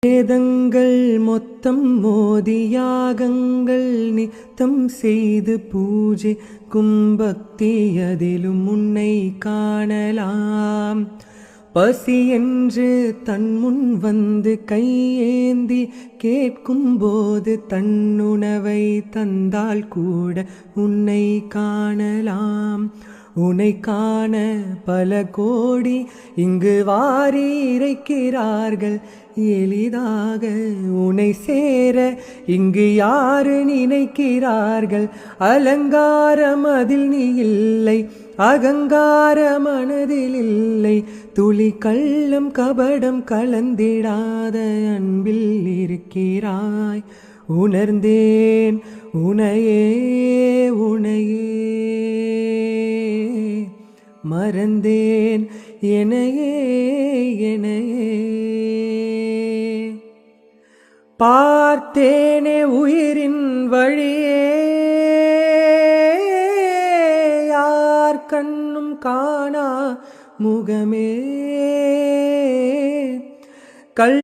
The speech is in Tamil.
வேதங்கள் மொத்தம் மோதியாகங்கள் நித்தம் செய்து பூஜை கும்பக்தி அதிலும் உன்னை காணலாம். பசி என்று தன் முன் வந்து கையேந்தி கேட்கும்போது தன்னுணவை தந்தால் கூட உன்னை காணலாம். உன்னை காண பல கோடி இங்கு வாரி இறைக்கிறார்கள் எளிதாக. உன்னை சேர இங்கு யாரு நினைக்கிறார்கள்? அலங்காரம் அதில் நீ இல்லை, அகங்கார மனதில் இல்லை. துளி கள்ளம் கபடம் கலந்திடாத அன்பில் இருக்கிறாய். உணர்ந்தேன் உனையே உனையே, மறந்தேன் எனையே எனையே. பார்த்தேனே உயிரின் வழியே, யார் கண்ணும் காணா முகமே.